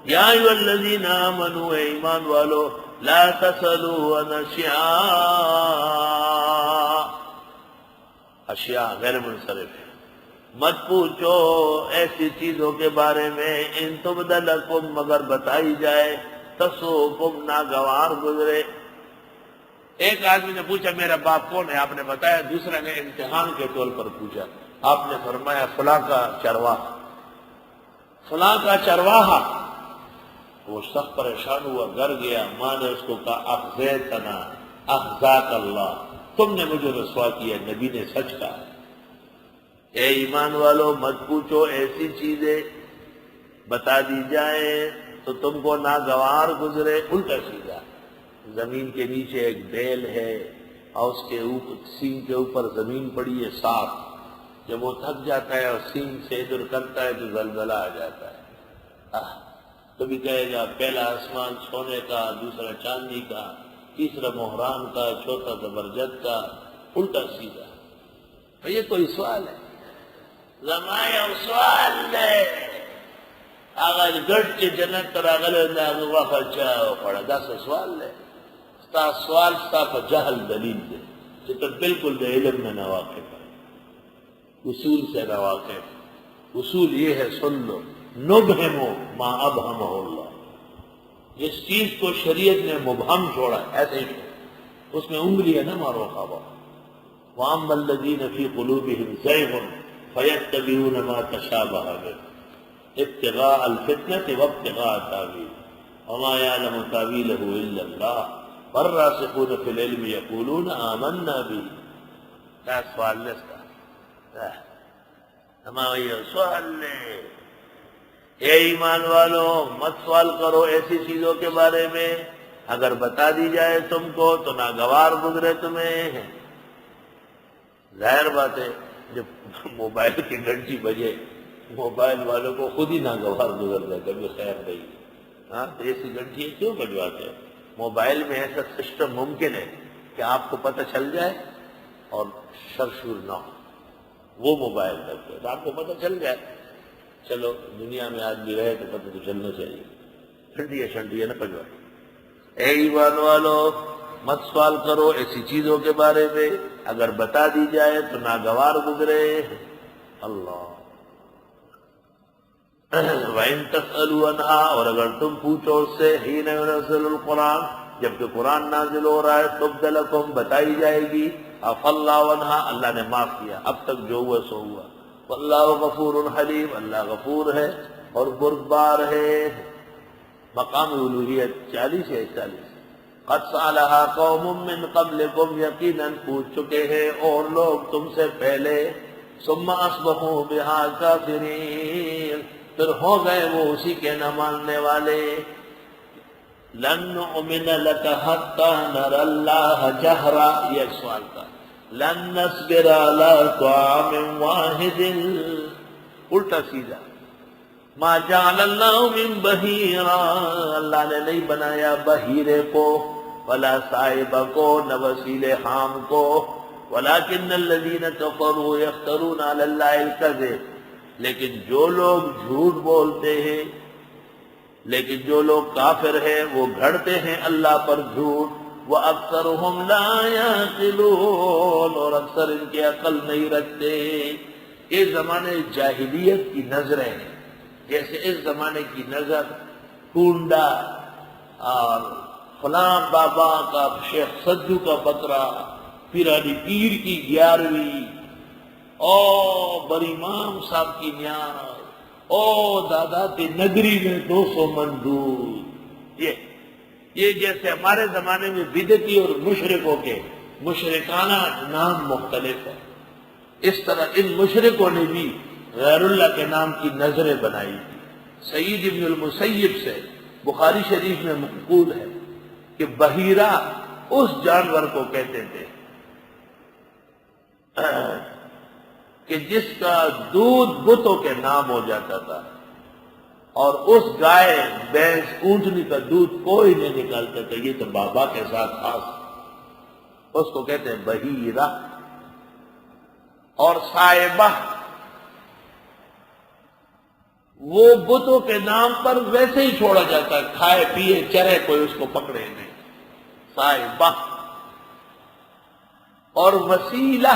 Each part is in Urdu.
یا ایھا الذین آمنوا، اے ایمان والو، لا تسألوا عن اشیاء غیر منصرف ہے، مت پوچھو ایسی چیزوں کے بارے میں ان تبد لکم، مگر بتائی جائے، تسؤکم، ناگوار گزرے۔ ایک آدمی نے پوچھا میرا باپ کون ہے، آپ نے بتایا۔ دوسرے نے امتحان کے طور پر پوچھا، آپ نے فرمایا فلاں کا چرواہا، فلاں کا چرواہا۔ وہ سخت پریشان ہوا، گھر گیا، ماں نے اس کو کہا اخزیتنا اخزاک اللہ، تم نے مجھے رسوا کیا، نبی نے سچ کہا۔ اے ایمان والو، مت پوچھو ایسی چیزیں بتا دی جائیں تو تم کو ناگوار گزرے۔ الٹا سیدھا، زمین کے نیچے ایک بیل ہے اور اس کے اوپر سینگ کے اوپر زمین پڑی ہے صاف، جب وہ تھک جاتا ہے اور سینگ سے ادھر کرتا ہے تو زلزلہ آ جاتا ہے۔ کبھی کہے گا پہلا آسمان سونے کا، دوسرا چاندی کا، تیسرا مہران کا، چوتھا زبرجد کا، الٹا سیدھا۔ یہ کوئی سوال ہے؟ زمایا سوال ہے۔ اگر گھٹ کے جنت پر اگلے داغ وقت چاہو پڑا، دا سوال ہے۔ ستا سوال ستا پر جہل دلیل دے کہ تو بالکل دے علم میں نہ واقف ہے، اصول سے نہ واقف۔ اصول یہ ہے، سن لو، نبہمو ما ابہمہ اللہ، جس چیز کو شریعت نے مبہم چھوڑا ایسے ہی چھوڑا، اس میں انگلیاں نہ مارو خوابہ۔ وَأَمَّا الَّذِينَ فِي قُلُوبِهِمْ زَيْغٌ فَيَتَّبِعُونَ مَا تَشَابَهَ مِنْهُ ابتغاء الفتنة وابتغاء تاويله وما يعلم تاويله إلا الله والراسخون في العلم يقولون آمنا به۔ کیا سوال ہے اس کا؟ ہمارا سوال ہے۔ اے ایمان والو، مت سوال کرو ایسی چیزوں کے بارے میں، اگر بتا دی جائے تم کو تو ناگوار گزرے تمہیں۔ ظاہر بات ہے، جب موبائل کی گھنٹی بجے موبائل والوں کو خود ہی ناگوار گزر جائے، کبھی خیر نہیں۔ ہاں تو ایسی گھنٹی کیوں بجواتے ہیں؟ موبائل میں ایسا سسٹم ممکن ہے کہ آپ کو پتہ چل جائے اور شرشور نہ ہو، وہ موبائل کرتے تو آپ کو پتہ چل جائے۔ چلو دنیا میں آدمی رہے تو پتہ تو چلنا چاہیے، ٹھنڈی نہ بجوائے۔ اے ایمان والو، مت سوال کرو ایسی چیزوں کے بارے میں، اگر بتا دی جائے تو ناگوار گزرے۔ اللہ وَإِن تَسْأَلُوا عَنْهَا، اور اگر تم پوچھو اس سے، حِينَ يُنَزَّلُ الْقُرْآنَ، جبکہ قرآن نازل ہو رہا ہے، تُبْدَ لَكُمْ، بتائی جائے گی، عَفَا اللَّهُ عَنْهَا، اللہ نے معاف کیا، اب تک جو ہوا سو ہوا۔ وَاللَّهُ غَفُورٌ حَلِيمٌ، اللہ غفور ہے اور بردبار ہے۔ مقام الوہیت 40 یا 41۔ قَدْ سَأَلَهَا قَوْمٌ مِّن قَبْلِكُمْ، یقیناً پوچھ چکے ہیں اور لوگ تم سے پہلے، ثُمَّ أَصْبَحُوا بِهَا كَافِرِينَ، پھر ہو گئے وہ اسی کے نہ ماننے والے۔ لَن نُؤْمِنَ لَكَ حَتَّىٰ نَرَى اللَّهَ جَهْرًا، یہ ایک سوال تھا۔ لَن نَّصْبِرَ عَلَىٰ طَعَامٍ وَاحِدٍ، الٹا سیدھا۔ مَا جَعَلَ اللَّهُ مِن بَحِيرًا، اللہ نے نہیں بنایا بحیرے کو، ولا صائب کو، نہ وسیلے حام کو، وَلَٰكِنَّ الَّذِينَ كَفَرُوا يَفْتَرُونَ عَلَى اللَّهِ الْكَذِبَ، لیکن جو لوگ جھوٹ بولتے ہیں، لیکن جو لوگ کافر ہیں وہ گھڑتے ہیں اللہ پر جھوٹ۔ وَأَكْثَرُهُمْ لَا يَعْقِلُونَ، اور اکثر ان کی عقل نہیں رکھتے۔ اس زمانے جاہلیت کی نظریں ہیں، جیسے اس زمانے کی نظر ٹونڈا اور فلاں بابا کا، شیخ سدو کا بکرا، پیرانی پیر کی 11ویں، او بر امام صاحب کی نیاز، او دادا تے نگری میں 200 من دودھ۔ یہ جیسے ہمارے زمانے میں بدعتی اور مشرکوں کے مشرکانہ نام مختلف ہے، اس طرح ان مشرکوں نے بھی غیر اللہ کے نام کی نظریں بنائی تھی۔ سعید ابن المسیب سے بخاری شریف میں منقول ہے کہ بحیرہ اس جانور کو کہتے تھے کہ جس کا دودھ بتوں کے نام ہو جاتا تھا، اور اس گائے بھینس اونٹنی کا دودھ کوئی نہیں نکالتا تھا، یہ تو بابا کے ساتھ خاص، اس کو کہتے ہیں بحیرہ۔ اور صائبہ وہ بتوں کے نام پر ویسے ہی چھوڑا جاتا ہے، کھائے پیے چرے، کوئی اس کو پکڑے نہیں، صاحبہ۔ اور وسیلہ،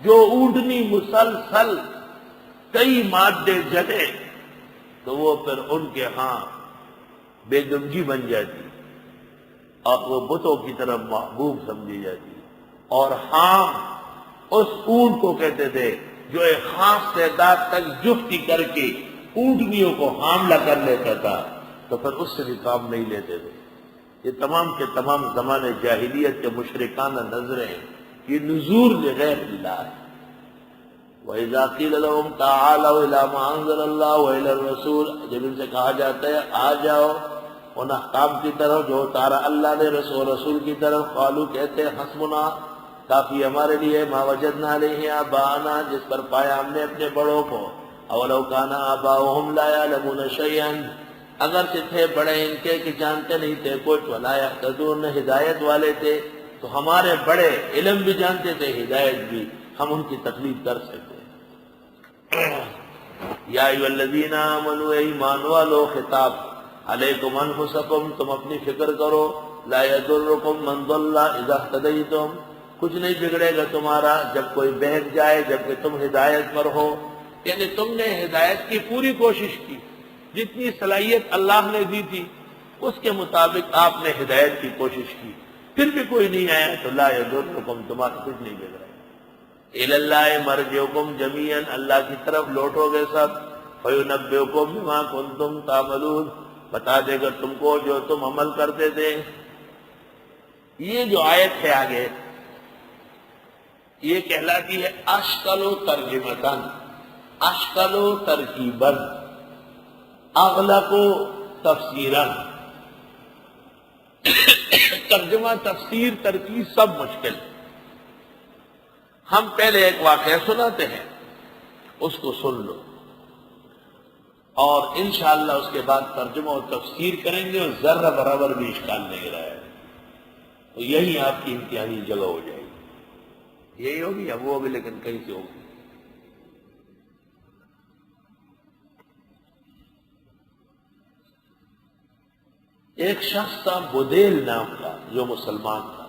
جو اونٹنی مسلسل کئی مادے جلے تو وہ پھر ان کے ہاں بیگمگی بن جاتی اور وہ بتوں کی طرف محبوب سمجھی جاتی۔ اور ہاں، اس اونٹ کو کہتے تھے جو ایک خاص تعداد تک جفتی کر کے اونٹنیوں کو حاملہ کر لیتا تھا، تو پھر اس سے بھی کام نہیں لیتے تھے۔ یہ تمام کے تمام زمانے جاہلیت کے مشرکانہ نظریں ہیں، یہ نذور لغیر اللہ ہے۔ وَإِذَا قِيلَ لَهُمْ تَعَالَوْا إِلَىٰ مَا أَنزَلَ اللَّهُ وَإِلَى الرَّسُولِ، جب ان سے کہا جاتا ہے آ جاؤ ان احکام کی طرف جو اتارا اللہ نے رسول کی طرف، قالوا کہتے ہیں حسبنا، کافی ہمارے لیے، ما وجدنا علیہ آباءنا، جس پر پایا ہم نے اپنے بڑوں کو، اولو کان آباؤہم لا یعلمون شیئا، اگرچہ تھے بڑے ان کے کہ جانتے نہیں تھے کچھ، ولا یہتدون، ہدایت والے تھے، تو ہمارے بڑے علم بھی جانتے تھے ہدایت بھی، ہم ان کی تقلید کر سکتے۔ یا ایھا الذین آمنوا، اے ایمان والو، خطاب علیکم انفسکم، تم اپنی فکر کرو، لا یضرکم من ضل اذا اہتدیتم، کچھ نہیں بگڑے گا تمہارا جب کوئی بہک جائے، جبکہ تم ہدایت پر ہو۔ یعنی تم نے ہدایت کی پوری کوشش کی، جتنی صلاحیت اللہ نے دی تھی اس کے مطابق آپ نے ہدایت کی کوشش کی، پھر بھی کوئی نہیں آیا تو لا یضرکم، تمہارا کچھ نہیں بگڑا۔ الی اللہ مرجعکم جمیعا، اللہ کی طرف لوٹو گے سب، فینبئکم بما کنتم تعملون، بتا دے گا تم کو جو تم عمل کرتے تھے۔ یہ جو آیت ہے آگے، یہ کہلاتی ہے اشکل و ترجمتاً، اشکل و ترکیباً، اغلق و تفسیراً۔ ترجمہ، تفسیر، ترکیب سب مشکل۔ ہم پہلے ایک واقعہ سناتے ہیں، اس کو سن لو، اور انشاءاللہ اس کے بعد ترجمہ و تفسیر کریں گے، اور ذرہ برابر بھی اشکال نہیں رہے گا، تو یہی آپ کی امتحانی جگہ ہو جائے گی۔ یہی ہوگی یا وہ ہوگی، لیکن کہیں سے ہوگی۔ ایک شخص تھا بدیل نام کا، جو مسلمان تھا،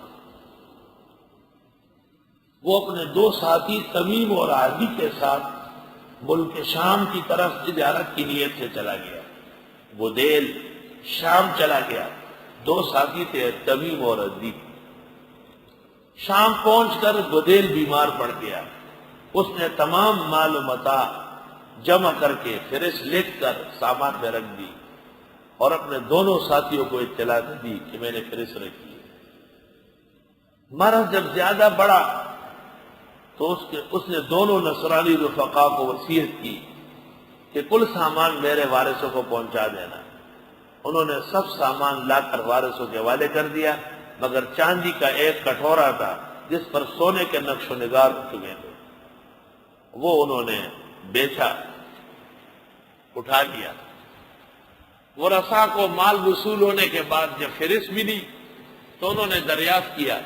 وہ اپنے دو ساتھی تمیم اور عدی کے ساتھ ملک شام کی طرف تجارت کی نیت سے چلا گیا۔ بدیل شام چلا گیا، دو ساتھی تھے تمیم اور عدی۔ شام پہنچ کر بدیل بیمار پڑ گیا، اس نے تمام مال و متاع جمع کر کے فہرست لکھ کر سامان میں رکھ دی، اور اپنے دونوں ساتھیوں کو اطلاع دی کہ میں نے فہرست رکھی ہے۔ مرض جب زیادہ بڑھا تو اس نے دونوں نصرانی رفقا کو وصیت کی کہ کل سامان میرے وارثوں کو پہنچا دینا۔ انہوں نے سب سامان لا کر وارثوں کے حوالے کر دیا، مگر چاندی کا ایک کٹورا تھا جس پر سونے کے نقش و نگار چکے تھے، وہ انہوں نے بیچا، اٹھا لیا۔ ورثاء کو مال وصول ہونے کے بعد جب فہرست ملی تو انہوں نے دریافت کیا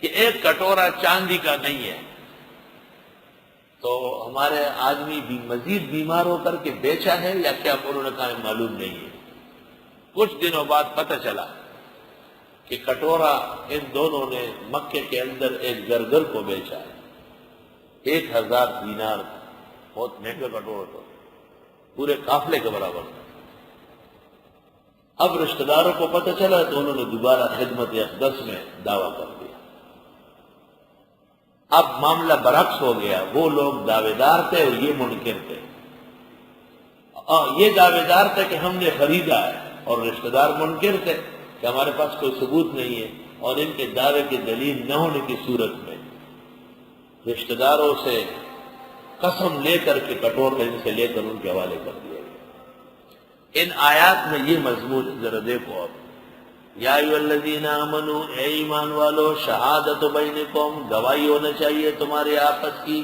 کہ ایک کٹورا چاندی کا نہیں ہے، تو ہمارے آدمی بھی مزید بیمار ہو کر کے بیچا ہے یا کیا؟ انہوں نے کہا معلوم نہیں ہے۔ کچھ دنوں بعد پتہ چلا کہ کٹورا ان دونوں نے مکے کے اندر ایک گرگر کو بیچا ہے، 1000 دینار تھا، بہت مہنگا کٹورا تھا، پورے قافلے کے برابر تھا۔ اب رشتہ داروں کو پتہ چلا تو انہوں نے دوبارہ خدمت اقدس میں دعویٰ کر دیا۔ اب معاملہ برعکس ہو گیا، وہ لوگ دعوے دار تھے اور یہ منکر تھے۔ یہ دعوے دار تھے کہ ہم نے خریدا ہے، اور رشتہ دار منکر تھے کہ ہمارے پاس کوئی ثبوت نہیں ہے، اور ان کے دعوے کی دلیل نہ ہونے کی صورت میں رشتہ داروں سے قسم لے کر کے کٹورا ان سے لے کر ان کے حوالے کر دیا گیا۔ ان آیات میں یہ مضمون ذرا دیکھو اب، یا ایھا الذین آمنوا، اے ایمان والو، شہادت بینکم، گواہی ہونا چاہیے تمہارے آپس کی،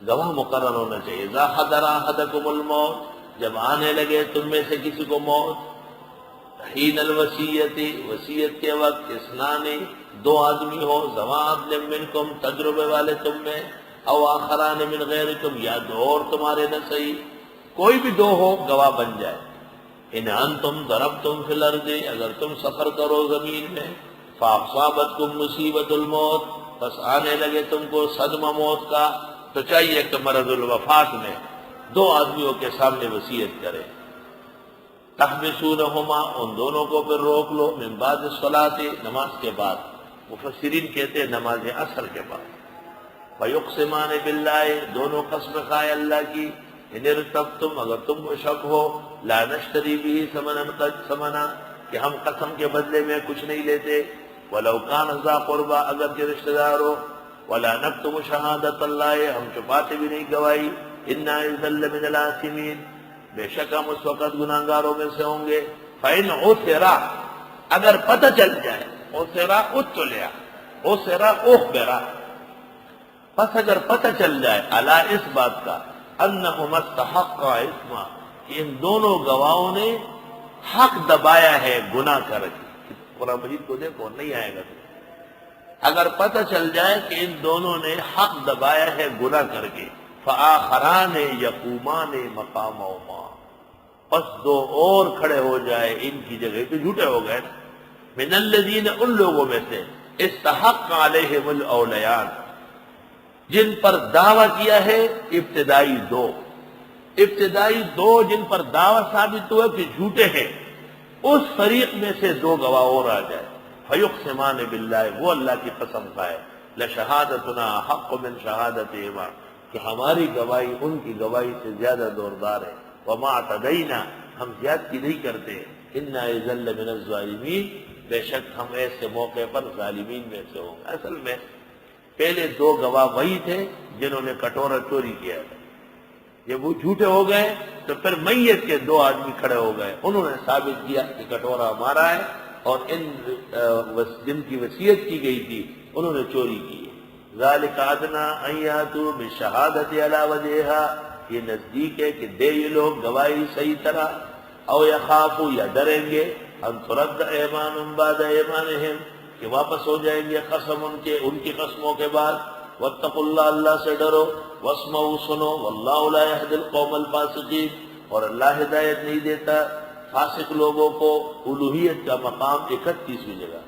گواہ مقرر ہونا چاہیے۔ اذا حضر احدکم الموت، جب آنے لگے تم میں سے کسی کو موت، حین الوصیت، وصیت کے وقت، اثنان، دو آدمی ہو، ذوی عدل منکم، تجربے والے تم میں، او آخران من غیرکم، یا دو اور تمہارے نہ صحیح، کوئی بھی دو ہو گواہ بن جائے. ان انتم ضربتم فی الارض، اگر تم سفر کرو زمین میں، فاصابتکم مصیبت الموت، بس آنے لگے تم کو صدمہ موت کا، تو چاہیے کہ مرض الوفات میں دو آدمیوں کے سامنے وصیت کرے. تحبسونہما، ان دونوں کو پھر روک لو، من بعد الصلاۃ، نماز کے بعد. مفسرین کہتے ہیں نماز عصر کے بعد. فیقسمان باللہ، دونوں قسم کھائے اللہ کی، ان ارتبتم، اگر تم کو شک ہو، لا نشتری به ثمنا قد ثمنا، کہ ہم قسم کے بدلے میں کچھ نہیں لیتے، ولو کان ذا قربا، اگر کے رشتہ دار ہو، ولا نکتم شہادت اللہ، ہم چھپاتے بھی نہیں گواہی، انا اذا لمن الآثمین، بے شک ہم اس وقت گناہگاروں میں سے ہوں گے. فإن عثر، اگر پتہ چل جائے، عثر اطلع، عثر اخبر، پس اگر پتہ چل جائے علی اس بات کا، انہما استحقا اثما، کہ ان دونوں گواہوں نے حق دبایا ہے گناہ کر کے. قرآن مجید کو دیکھو، نہیں آئے گا. اگر پتہ چل جائے کہ ان دونوں نے حق دبایا ہے گناہ کر کے، فآخران یقومان مقامہما، پس دو اور کھڑے ہو جائے ان کی جگہ، تو جھوٹے ہو گئے. من الذین، ان لوگوں میں سے، استحق علیہم الاولیان، جن پر دعویٰ کیا ہے ابتدائی دو جن پر دعویٰ ثابت ہوا کہ جھوٹے ہیں، اس فریق میں سے دو گواہ اور آ جائے. فیقسمان باللہ، وہ اللہ کی قسم کھائے، لشہادتنا حق من شہادتہما، کہ ہماری گواہی ان کی گواہی سے زیادہ زوردار ہے. وما اعتدینا، ہم زیادتی نہیں کرتے. انا اذا لمن الظالمین، بے شک ہم ایسے موقع پر ظالمین میں سے ہوں. اصل میں پہلے دو گواہ وہی تھے جنہوں نے کٹورا چوری کیا تھا. جب وہ جھوٹے ہو گئے تو پھر میت کے دو آدمی کھڑے ہو گئے، انہوں نے ثابت کیا کہ کٹورا ہمارا ہے، اور ان جن کی وصیت کی گئی تھی انہوں نے چوری کی. ذالک ادنی ان یاتوا بالشہادۃ علی وجہہا، یہ نزدیک ہے کہ دے یہ لوگ گواہی صحیح طرح. او یخافوا، یا ڈریں گے، ان ترد ایمان بعد ایمانہم، کہ واپس ہو جائیں گے قسم ان کی قسموں کے بعد. واتقوا اللہ، اللہ سے ڈرو. واسمعوا، سنو. واللہ لا یہدی القوم الفاسقین، اور اللہ ہدایت نہیں دیتا فاسق لوگوں کو. الوہیت کا مقام 31ویں جگہ.